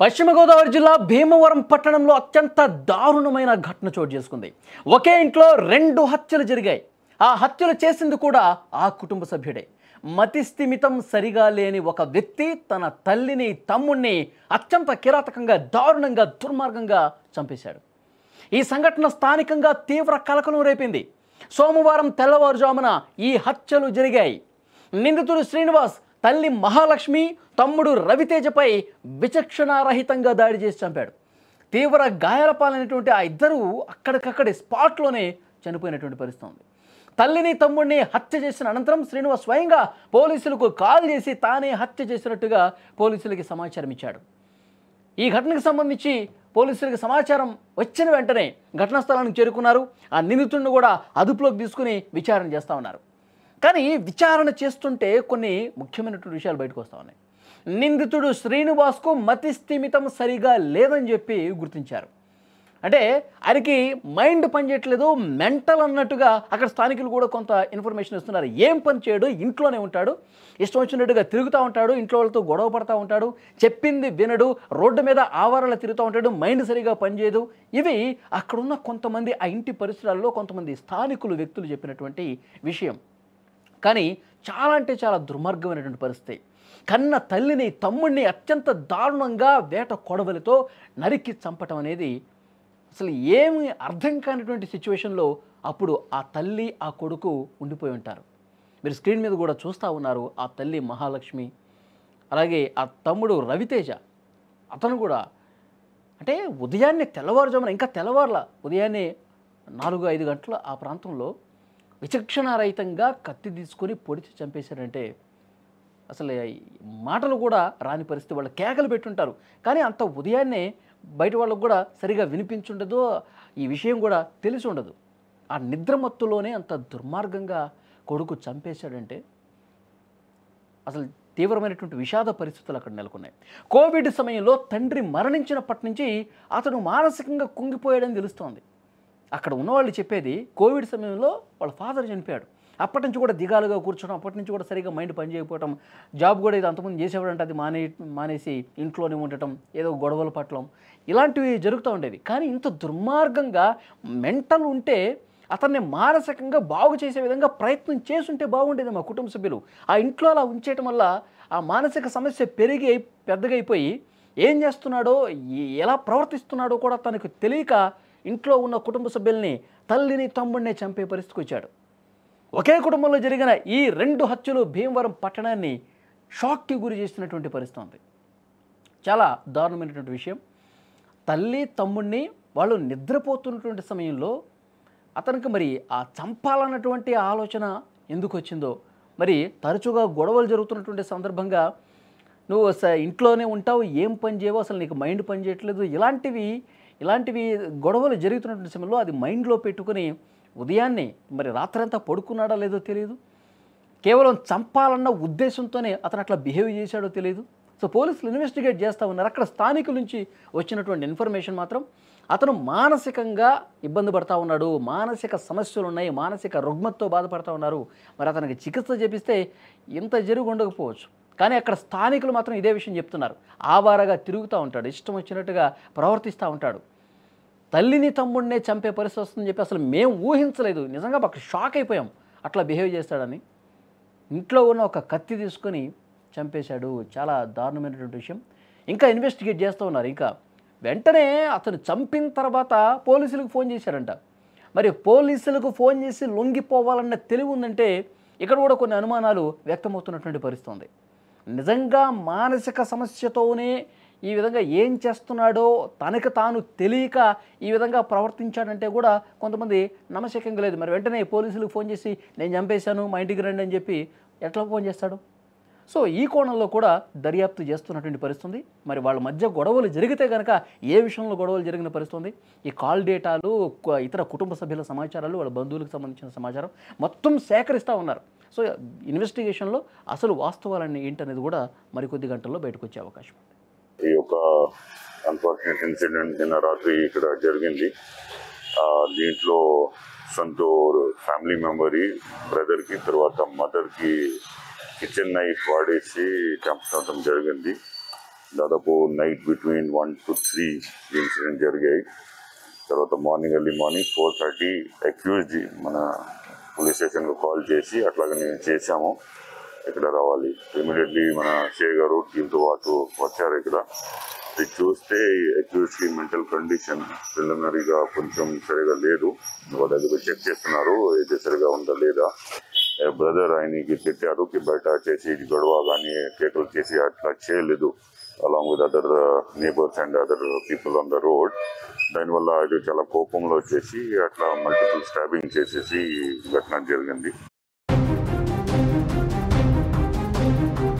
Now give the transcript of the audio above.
పశ్చిమ గోదావరి జిల్లా భీమవరం పట్టణంలో అత్యంత దారుణమైన ఘటన చోటు చేసుకుంది. ఒకే ఇంట్లో 2 హత్యలు జరిగాయి. ఆ హత్యలు చేసింది కూడా ఆ కుటుంబ సభ్యుడే. మతిస్థిమితం సరిగా లేని ఒక వ్యక్తి తన తల్లిని, తమ్ముణ్ణి అత్యంత కిరాతకంగా, దారుణంగా, దుర్మార్గంగా చంపేశాడు. ఈ సంఘటన స్థానికంగా తీవ్ర కలకలం రేపింది. సోమవారం తెల్లవారుజామున ఈ హత్యలు జరిగాయి. నిందితుడు శ్రీనివాస్ తల్లి మహాలక్ష్మి, తమ్ముడు రవితేజపై విచక్షణారహితంగా దాడి చేసి చంపాడు. తీవ్ర గాయాల పాలైనటువంటి ఆ ఇద్దరు అక్కడికక్కడే స్పాట్లోనే చనిపోయినటువంటి పరిస్థితి ఉంది. తల్లిని, తమ్ముడిని హత్య చేసిన అనంతరం శ్రీనివాస్ స్వయంగా పోలీసులకు కాల్ చేసి తానే హత్య చేసినట్టుగా పోలీసులకి సమాచారం ఇచ్చాడు. ఈ ఘటనకు సంబంధించి పోలీసులకు సమాచారం వచ్చిన వెంటనే ఘటనా స్థలానికి చేరుకున్నారు. ఆ నిందితుడిని కూడా అదుపులోకి తీసుకుని విచారణ చేస్తూ ఉన్నారు. కానీ విచారణ చేస్తుంటే కొన్ని ముఖ్యమైనటువంటి విషయాలు బయటకు వస్తూ ఉన్నాయి. నిందితుడు శ్రీనివాస్కు మతిస్థిమితం సరిగా లేదని చెప్పి గుర్తించారు. అంటే ఆయనకి మైండ్ పనిచేయట్లేదు, మెంటల్ అన్నట్టుగా అక్కడ స్థానికులు కూడా కొంత ఇన్ఫర్మేషన్ ఇస్తున్నారు. ఏం పని చేయడు, ఇంట్లోనే ఉంటాడు, ఇష్టం వచ్చినట్టుగా తిరుగుతూ ఉంటాడు, ఇంట్లో వాళ్ళతో గొడవ పడుతూ ఉంటాడు, చెప్పింది వినడు, రోడ్డు మీద ఆవారాలు తిరుగుతూ ఉంటాడు, మైండ్ సరిగా పనిచేయదు. ఇవి అక్కడున్న కొంతమంది ఆ ఇంటి పరిసరాల్లో కొంతమంది స్థానికులు వ్యక్తులు చెప్పినటువంటి విషయం. కానీ చాలా అంటే చాలా దుర్మార్గమైనటువంటి పరిస్థితి. కన్న తల్లిని, తమ్ముడిని అత్యంత దారుణంగా వేట కొడవలితో నరికి చంపటం అనేది అసలు ఏమి అర్థం కానిటువంటి సిచ్యువేషన్లో అప్పుడు ఆ తల్లి, ఆ కొడుకు ఉండిపోయి ఉంటారు. మీరు స్క్రీన్ మీద కూడా చూస్తూ ఉన్నారు. ఆ తల్లి మహాలక్ష్మి, అలాగే ఆ తమ్ముడు రవితేజ. అతను కూడా అంటే ఉదయాన్నే తెల్లవారుజామున, ఇంకా తెల్లవారుల ఉదయాన్నే 4-5 గంటల ఆ ప్రాంతంలో విచక్షణారహితంగా కత్తి తీసుకొని పొడిచి చంపేశారంటే అసలు మాటలు కూడా రాని పరిస్థితి. వాళ్ళు కేకలు పెట్టుంటారు, కానీ అంత ఉదయాన్నే బయట వాళ్ళకు కూడా సరిగా వినిపించుండదు, ఈ విషయం కూడా తెలిసి ఉండదు. ఆ నిద్రమత్తులోనే అంత దుర్మార్గంగా కొడుకు చంపేశాడంటే అసలు తీవ్రమైనటువంటి విషాద పరిస్థితులు అక్కడ నెలకొన్నాయి. కోవిడ్ సమయంలో తండ్రి మరణించినప్పటి నుంచి అతను మానసికంగా కుంగిపోయాడని తెలుస్తోంది. అక్కడ ఉన్నవాళ్ళు చెప్పేది కోవిడ్ సమయంలో వాళ్ళ ఫాదర్ చనిపోయాడు. అప్పటి నుంచి కూడా దిగాలుగా కూర్చోవడం, అప్పటి నుంచి కూడా సరిగా మైండ్ పనిచేయకపోవడం, జాబ్ కూడా ఇది అంతకుముందు చేసేవాడంటే అది మానేసి ఇంట్లోనే ఉండటం, ఏదో గొడవలు పట్టడం, ఇలాంటివి జరుగుతూ ఉండేవి. కానీ ఇంత దుర్మార్గంగా మెంటల్ ఉంటే అతన్ని మానసికంగా బాగు చేసే విధంగా ప్రయత్నం చేసుంటే బాగుండేది మా కుటుంబ సభ్యులు. ఆ ఇంట్లో అలా ఉంచేయటం వల్ల ఆ మానసిక సమస్య పెరిగి పెద్దగా అయిపోయి ఏం చేస్తున్నాడో, ఎలా ప్రవర్తిస్తున్నాడో కూడా తనకు తెలియక ఇంట్లో ఉన్న కుటుంబ సభ్యుల్ని, తల్లిని, తమ్ముడిని చంపే పరిస్థితికి వచ్చాడు. ఒకే కుటుంబంలో జరిగిన ఈ 2 హత్యలు భీమవరం పట్టణాన్ని షాక్కి గురి చేసినటువంటి పరిస్థితి ఉంది. చాలా దారుణమైనటువంటి విషయం. తల్లి, తమ్ముడిని వాళ్ళు నిద్రపోతున్నటువంటి సమయంలో అతనికి మరి ఆ చంపాలన్నటువంటి ఆలోచన ఎందుకు వచ్చిందో, మరి తరచుగా గొడవలు జరుగుతున్నటువంటి సందర్భంగా నువ్వు ఇంట్లోనే ఉంటావు, ఏం పని చేయవో, అసలు నీకు మైండ్ పని చేయట్లేదు, ఇలాంటివి గొడవలు జరుగుతున్నటువంటి సమయంలో అది మైండ్లో పెట్టుకుని ఉదయాన్నే మరి రాత్రంతా పడుకున్నాడో లేదో తెలియదు, కేవలం చంపాలన్న ఉద్దేశంతోనే అతను అట్లా బిహేవ్ చేశాడో తెలియదు. సో పోలీసులు ఇన్వెస్టిగేట్ చేస్తూ ఉన్నారు. అక్కడ స్థానికుల నుంచి వచ్చినటువంటి ఇన్ఫర్మేషన్ మాత్రం అతను మానసికంగా ఇబ్బంది పడతా ఉన్నాడు, మానసిక సమస్యలు ఉన్నాయి, మానసిక రుగ్మతతో బాధపడతా ఉన్నారు. మరి అతనికి చికిత్స చేపిస్తే ఇంత జరిగి ఉండకపోవచ్చు. కానీ అక్కడ స్థానికులు మాత్రం ఇదే విషయం చెప్తున్నారు. ఆవారగా తిరుగుతూ ఉంటాడు, ఇష్టం వచ్చినట్టుగా ప్రవర్తిస్తూ ఉంటాడు, తల్లిని, తమ్ముడినే చంపే పరిస్థితి వస్తుందని చెప్పి అసలు మేము ఊహించలేదు. నిజంగా మాకు షాక్ అయిపోయాం అట్లా బిహేవ్ చేస్తాడని. ఇంట్లో ఉన్న ఒక కత్తి తీసుకొని చంపేశాడు. చాలా దారుణమైనటువంటి విషయం. ఇంకా ఇన్వెస్టిగేట్ చేస్తూ ఉన్నారు. ఇంకా వెంటనే అతను చంపిన తర్వాత పోలీసులకు ఫోన్ చేశారంట. మరి పోలీసులకు ఫోన్ చేసి లొంగిపోవాలన్న తెలివి ఉందంటే ఇక్కడ కూడా కొన్ని అనుమానాలు వ్యక్తమవుతున్నటువంటి పరిస్థితి ఉంది. నిజంగా మానసిక సమస్యతోనే ఈ విధంగా ఏం చేస్తున్నాడో తనకు తాను తెలియక ఈ విధంగా ప్రవర్తించాడంటే కూడా కొంతమంది నమ్మశక్యంగా లేదు. మరి వెంటనే పోలీసులకు ఫోన్ చేసి నేను చంపేశాను, మా ఇంటికి రండి అని చెప్పి ఎట్లా ఫోన్ చేస్తాడు? సో ఈ కోణంలో కూడా దర్యాప్తు చేస్తున్నటువంటి పరిస్థితి. మరి వాళ్ళ మధ్య గొడవలు జరిగితే కనుక ఏ విషయంలో గొడవలు జరిగిన పరిస్థితి, ఈ కాల్ డేటాలు, ఇతర కుటుంబ సభ్యుల సమాచారాలు, వాళ్ళ బంధువులకు సంబంధించిన సమాచారం మొత్తం సేకరిస్తూ ఉన్నారు. సో ఇన్వెస్టిగేషన్లో అసలు వాస్తవాలన్నీ ఏంటనేది కూడా మరికొద్ది గంటల్లో బయటకు వచ్చే అవకాశం ఉంది. ఈ యొక్క అన్ఫార్చునేట్ ఇన్సిడెంట్ నిన్న రాత్రి ఇక్కడ జరిగింది. దీంట్లో సొంత ఫ్యామిలీ మెంబర్కి, బ్రదర్కి, తర్వాత మదర్కి కిచెన్ నైఫ్ వాడేసి చంపడం జరిగింది. దాదాపు నైట్ బిట్వీన్ 1 to 3 ఇన్సిడెంట్ జరిగాయి. తర్వాత ఎర్లీ మార్నింగ్ 4:30 అక్యూజ్డ్ మన పోలీస్ స్టేషన్కు కాల్ చేసి అట్లాగే నేను చేశాము, ఇక్కడ రావాలి. ఇమీడియట్లీ మన షే గారు టీంతో పాటు వచ్చారు. ఇక్కడ ఇది చూస్తే అక్యూజ్డ్కి మెంటల్ కండిషన్ ప్రిలిమినరీగా కొంచెం సరిగా లేదు. వాళ్ళ దగ్గర చెక్ చేస్తున్నారు ఇది సరిగా ఉందా లేదా. బ్రదర్ ఆయనకి తిట్టారు బయట చేసి గొడవ కానీ కేకలు చేసి అట్లా చేయలేదు, along with other neighbours and other people on the road. దానివల్ల అది చాలా కోపంలో వచ్చేసి అట్లా మల్టిపుల్ స్టాబింగ్ చేసేసి ఘటన జరిగింది.